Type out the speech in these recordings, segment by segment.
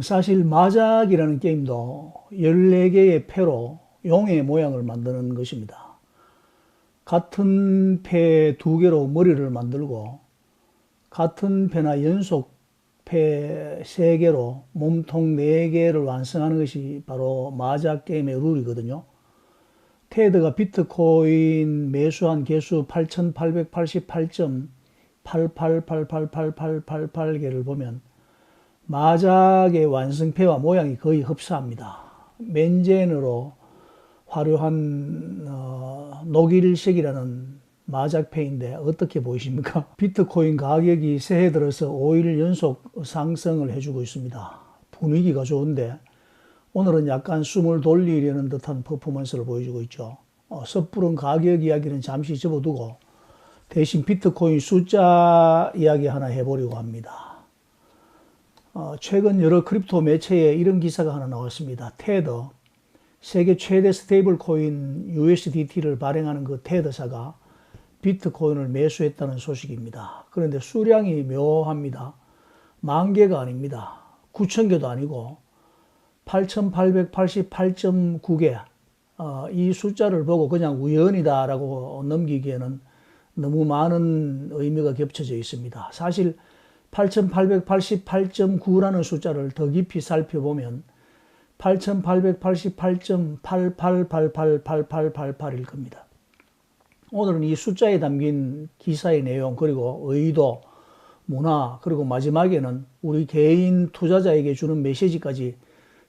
사실 마작이라는 게임도 14개의 패로 용의 모양을 만드는 것입니다. 같은 패 2개로 머리를 만들고 같은 패나 연속 패 3개로 몸통 4개를 완성하는 것이 바로 마작 게임의 룰이거든요. 테드가 비트코인 매수한 개수 8,888.888888개를 보면 마작의 완성패와 모양이 거의 흡사합니다. 맨젠으로 화려한 녹일색이라는 마작패인데 어떻게 보이십니까? 비트코인 가격이 새해 들어서 5일 연속 상승을 해주고 있습니다. 분위기가 좋은데 오늘은 약간 숨을 돌리려는 듯한 퍼포먼스를 보여주고 있죠. 섣부른 가격 이야기는 잠시 접어두고 대신 비트코인 숫자 이야기 하나 해보려고 합니다. 최근 여러 크립토 매체에 이런 기사가 하나 나왔습니다. 테드, 세계 최대 스테이블 코인 USDT를 발행하는 그 테드사가 비트코인을 매수했다는 소식입니다. 그런데 수량이 묘합니다. 10,000개가 아닙니다. 9,000개도 아니고 8,888.9개. 이 숫자를 보고 그냥 우연이다라고 넘기기에는 너무 많은 의미가 겹쳐져 있습니다. 사실 8,888.9라는 숫자를 더 깊이 살펴보면 8,888.88888888일 겁니다. 오늘은 이 숫자에 담긴 기사의 내용, 그리고 의도, 문화, 그리고 마지막에는 우리 개인 투자자에게 주는 메시지까지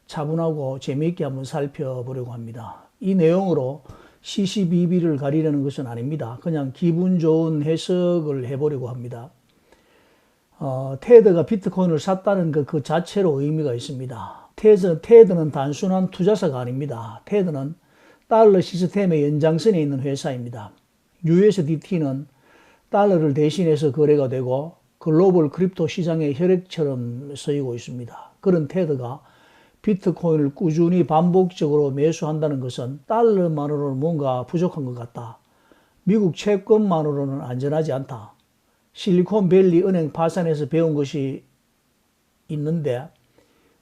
차분하고 재미있게 한번 살펴보려고 합니다. 이 내용으로 시시비비를 가리려는 것은 아닙니다. 그냥 기분 좋은 해석을 해보려고 합니다. 테드가 비트코인을 샀다는 그 자체로 의미가 있습니다. 테드는 단순한 투자사가 아닙니다. 테드는 달러 시스템의 연장선에 있는 회사입니다. USDT는 달러를 대신해서 거래가 되고 글로벌 크립토 시장의 혈액처럼 쓰이고 있습니다. 그런 테드가 비트코인을 꾸준히 반복적으로 매수한다는 것은 달러만으로는 뭔가 부족한 것 같다. 미국 채권만으로는 안전하지 않다. 실리콘밸리 은행 파산에서 배운 것이 있는데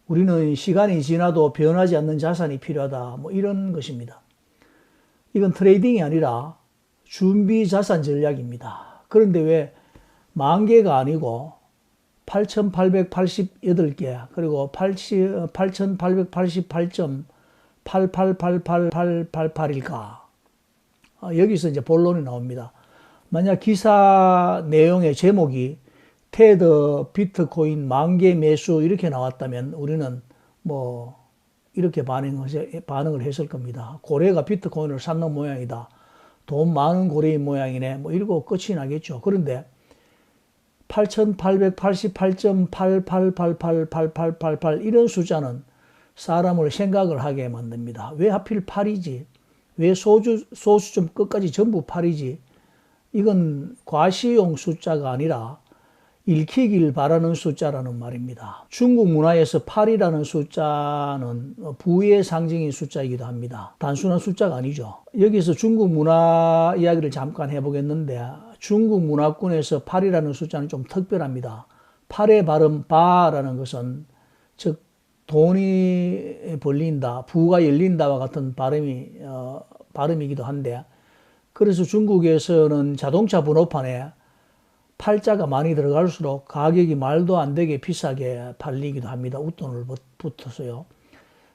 우리는 시간이 지나도 변하지 않는 자산이 필요하다. 이런 것입니다. 이건 트레이딩이 아니라 준비 자산 전략입니다. 그런데 왜 10,000개가 아니고 8,888개 그리고 8,888.888888일까? 여기서 이제 본론이 나옵니다. 만약 기사 내용의 제목이 테드 비트코인 10,000개 매수 이렇게 나왔다면 우리는 이렇게 반응을 했을 겁니다. 고래가 비트코인을 샀는 모양이다. 돈 많은 고래인 모양이네. 이러고 끝이 나겠죠. 그런데 8,888.88888888 이런 숫자는 사람을 생각을 하게 만듭니다. 왜 하필 8이지? 왜 소수점 끝까지 전부 8이지? 이건 과시용 숫자가 아니라 읽히길 바라는 숫자라는 말입니다. 중국 문화에서 8이라는 숫자는 부의 상징인 숫자이기도 합니다. 단순한 숫자가 아니죠. 여기서 중국 문화 이야기를 잠깐 해보겠는데 중국 문화권에서 8이라는 숫자는 좀 특별합니다. 8의 발음 바라는 것은 즉 돈이 벌린다, 부가 열린다와 같은 발음이기도 한데 그래서 중국에서는 자동차 번호판에 팔자가 많이 들어갈수록 가격이 말도 안 되게 비싸게 팔리기도 합니다. 웃돈을 붙어서요.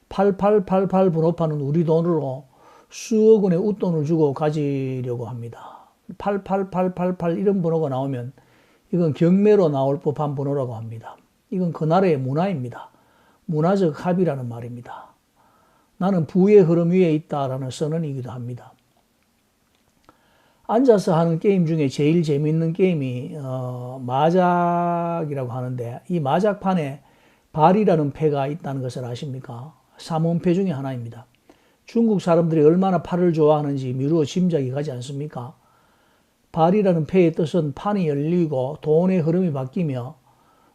8888 번호판은 우리 돈으로 수억 원의 웃돈을 주고 가지려고 합니다. 88888 이런 번호가 나오면 이건 경매로 나올 법한 번호라고 합니다. 이건 그 나라의 문화입니다. 문화적 합의라는 말입니다. 나는 부의 흐름 위에 있다라는 선언이기도 합니다. 앉아서 하는 게임 중에 제일 재미있는 게임이 마작이라고 하는데 이 마작판에 발이라는 패가 있다는 것을 아십니까? 삼원패 중에 하나입니다. 중국 사람들이 얼마나 팔을 좋아하는지 미루어 짐작이 가지 않습니까? 발이라는 패의 뜻은 판이 열리고 돈의 흐름이 바뀌며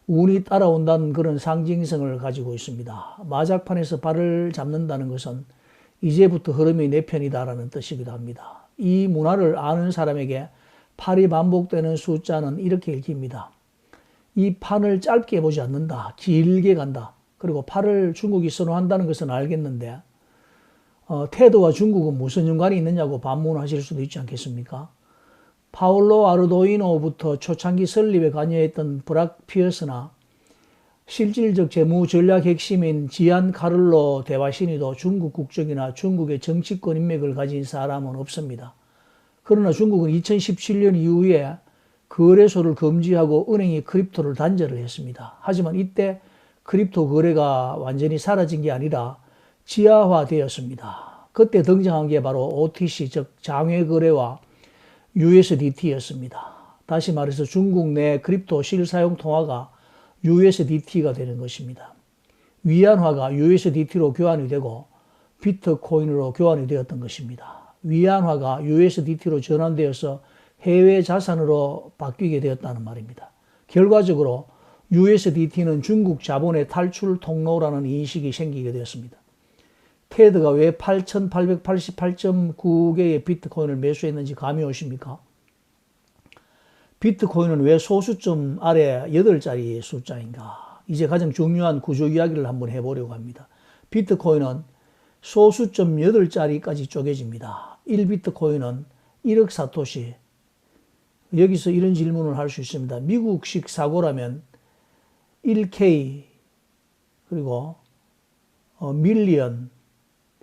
운이 따라온다는 그런 상징성을 가지고 있습니다. 마작판에서 발을 잡는다는 것은 이제부터 흐름이 내 편이다라는 뜻이기도 합니다. 이 문화를 아는 사람에게 8이 반복되는 숫자는 이렇게 읽힙니다. 이 판을 짧게 보지 않는다. 길게 간다. 그리고 팔을 중국이 선호한다는 것은 알겠는데 테드와 중국은 무슨 연관이 있느냐고 반문하실 수도 있지 않겠습니까? 파울로 아르도이노부터 초창기 설립에 관여했던 브락 피어스나 실질적 재무 전략 핵심인 지안 카를로 대화신이도 중국 국적이나 중국의 정치권 인맥을 가진 사람은 없습니다. 그러나 중국은 2017년 이후에 거래소를 금지하고 은행이 크립토를 단절을 했습니다. 하지만 이때 크립토 거래가 완전히 사라진 게 아니라 지하화되었습니다. 그때 등장한 게 바로 OTC, 즉 장외 거래와 USDT였습니다. 다시 말해서 중국 내 크립토 실사용 통화가 USDT가 되는 것입니다. 위안화가 USDT로 교환이 되고 비트코인으로 교환이 되었던 것입니다. 위안화가 USDT로 전환되어서 해외 자산으로 바뀌게 되었다는 말입니다. 결과적으로 USDT는 중국 자본의 탈출 통로라는 인식이 생기게 되었습니다. 테드가 왜 8,888.9개의 비트코인을 매수했는지 감이 오십니까? 비트코인은 왜 소수점 아래 8자리 숫자인가? 이제 가장 중요한 구조 이야기를 한번 해보려고 합니다. 비트코인은 소수점 8자리까지 쪼개집니다. 1비트코인은 1억 사토시. 여기서 이런 질문을 할 수 있습니다. 미국식 사고라면 1K 그리고 밀리언,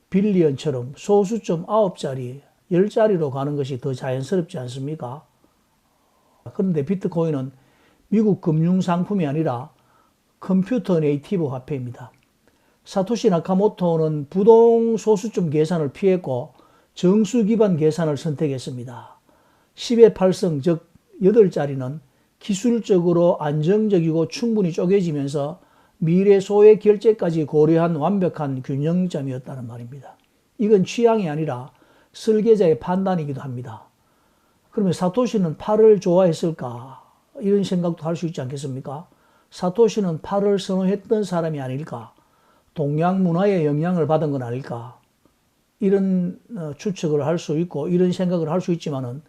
빌리언처럼 소수점 9자리, 10자리로 가는 것이 더 자연스럽지 않습니까? 그런데 비트코인은 미국 금융상품이 아니라 컴퓨터 네이티브 화폐입니다. 사토시 나카모토는 부동 소수점 계산을 피했고 정수 기반 계산을 선택했습니다. 10의 8성, 즉 8자리는 기술적으로 안정적이고 충분히 쪼개지면서 미래 소외 결제까지 고려한 완벽한 균형점이었다는 말입니다. 이건 취향이 아니라 설계자의 판단이기도 합니다. 그러면 사토시는 팔을 좋아했을까? 이런 생각도 할 수 있지 않겠습니까? 사토시는 팔을 선호했던 사람이 아닐까? 동양 문화의 영향을 받은 건 아닐까? 이런 추측을 할 수 있고 이런 생각을 할 수 있지만은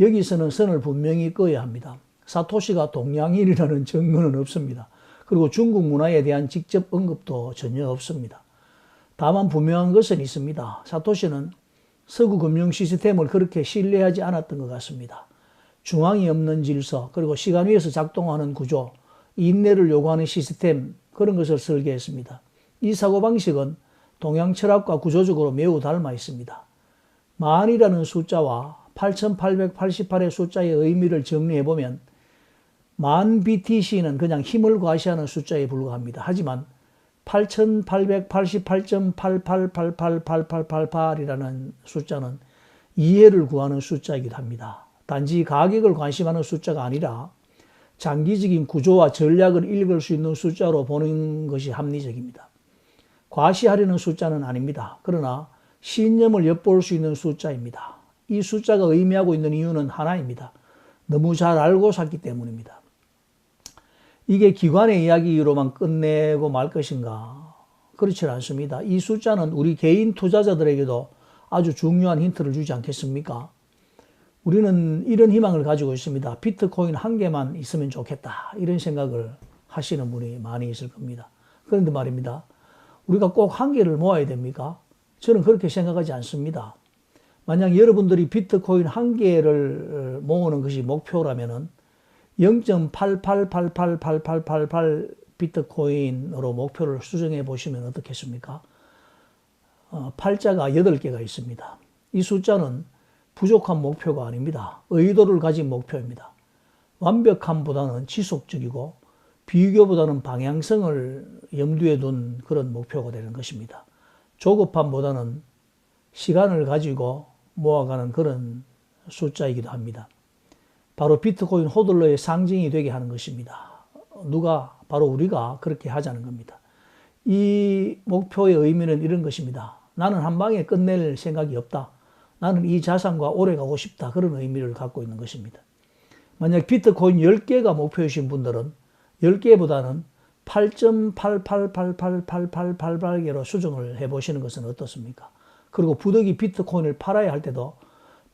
여기서는 선을 분명히 그어야 합니다. 사토시가 동양인이라는 증거는 없습니다. 그리고 중국 문화에 대한 직접 언급도 전혀 없습니다. 다만 분명한 것은 있습니다. 사토시는 서구 금융 시스템을 그렇게 신뢰하지 않았던 것 같습니다. 중앙이 없는 질서, 그리고 시간 위에서 작동하는 구조, 인내를 요구하는 시스템, 그런 것을 설계했습니다. 이 사고방식은 동양 철학과 구조적으로 매우 닮아 있습니다. 만이라는 숫자와 8888의 숫자의 의미를 정리해보면 만 BTC는 그냥 힘을 과시하는 숫자에 불과합니다. 하지만 8888.88888888이라는 숫자는 이해를 구하는 숫자이기도 합니다. 단지 가격을 관심하는 숫자가 아니라 장기적인 구조와 전략을 읽을 수 있는 숫자로 보는 것이 합리적입니다. 과시하려는 숫자는 아닙니다. 그러나 신념을 엿볼 수 있는 숫자입니다. 이 숫자가 의미하고 있는 이유는 하나입니다. 너무 잘 알고 샀기 때문입니다. 이게 기관의 이야기로만 끝내고 말 것인가? 그렇지 않습니다. 이 숫자는 우리 개인 투자자들에게도 아주 중요한 힌트를 주지 않겠습니까? 우리는 이런 희망을 가지고 있습니다. 비트코인 한 개만 있으면 좋겠다. 이런 생각을 하시는 분이 많이 있을 겁니다. 그런데 말입니다. 우리가 꼭 한 개를 모아야 됩니까? 저는 그렇게 생각하지 않습니다. 만약 여러분들이 비트코인 한 개를 모으는 것이 목표라면은 0.8888888 비트코인으로 목표를 수정해 보시면 어떻겠습니까? 8자가 8개가 있습니다. 이 숫자는 부족한 목표가 아닙니다. 의도를 가진 목표입니다. 완벽함보다는 지속적이고 비교보다는 방향성을 염두에 둔 그런 목표가 되는 것입니다. 조급함보다는 시간을 가지고 모아가는 그런 숫자이기도 합니다. 바로 비트코인 호들러의 상징이 되게 하는 것입니다. 바로 우리가 그렇게 하자는 겁니다. 이 목표의 의미는 이런 것입니다. 나는 한 방에 끝낼 생각이 없다. 나는 이 자산과 오래 가고 싶다. 그런 의미를 갖고 있는 것입니다. 만약 비트코인 10개가 목표이신 분들은 10개보다는 8.8888888개로 수정을 해보시는 것은 어떻습니까? 그리고 부득이 비트코인을 팔아야 할 때도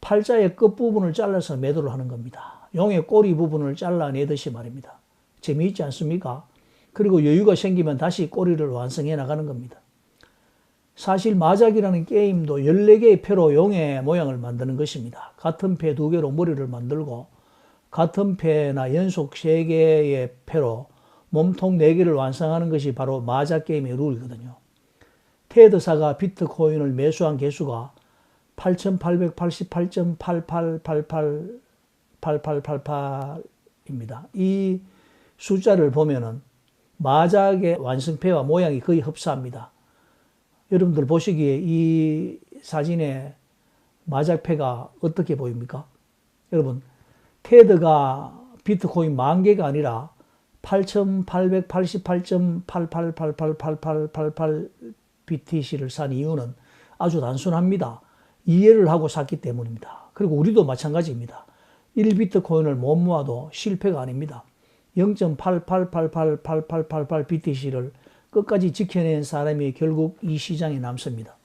팔자의 끝부분을 잘라서 매도를 하는 겁니다. 용의 꼬리 부분을 잘라내듯이 말입니다. 재미있지 않습니까? 그리고 여유가 생기면 다시 꼬리를 완성해 나가는 겁니다. 사실 마작이라는 게임도 14개의 패로 용의 모양을 만드는 것입니다. 같은 패 2개로 머리를 만들고 같은 패나 연속 3개의 패로 몸통 4개를 완성하는 것이 바로 마작 게임의 룰이거든요. 테드사가 비트코인을 매수한 개수가 8,888.888888입니다. 이 숫자를 보면은 마작의 완성패와 모양이 거의 흡사합니다. 여러분들 보시기에 이 사진의 마작패가 어떻게 보입니까? 여러분, 테드가 비트코인 10,000개가 아니라 8,888.88888888 BTC를 산 이유는 아주 단순합니다. 이해를 하고 샀기 때문입니다. 그리고 우리도 마찬가지입니다. 1비트코인을 못 모아도 실패가 아닙니다. 0.8888888 BTC를 끝까지 지켜낸 사람이 결국 이 시장에 남습니다.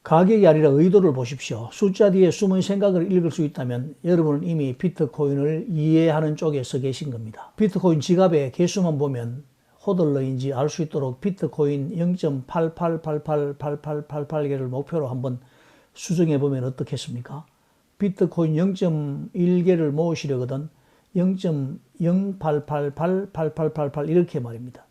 가격이 아니라 의도를 보십시오. 숫자 뒤에 숨은 생각을 읽을 수 있다면 여러분은 이미 비트코인을 이해하는 쪽에 서 계신 겁니다. 비트코인 지갑의 개수만 보면 호들러인지 알 수 있도록 비트코인 0.88888888개를 목표로 한번 수정해 보면 어떻겠습니까? 비트코인 0.1개를 모으시려거든 0.08888888 이렇게 말입니다.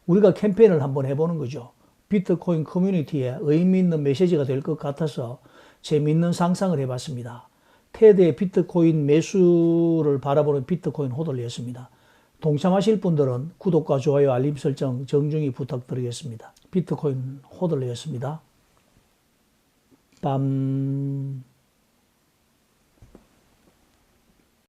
우리가 캠페인을 한번 해보는 거죠. 비트코인 커뮤니티에 의미 있는 메시지가 될 것 같아서 재미있는 상상을 해봤습니다. 테드의 비트코인 매수를 바라보는 비트코인 호들이었습니다. 동참하실 분들은 구독과 좋아요, 알림 설정 정중히 부탁드리겠습니다. 비트코인 호들이었습니다. 빰.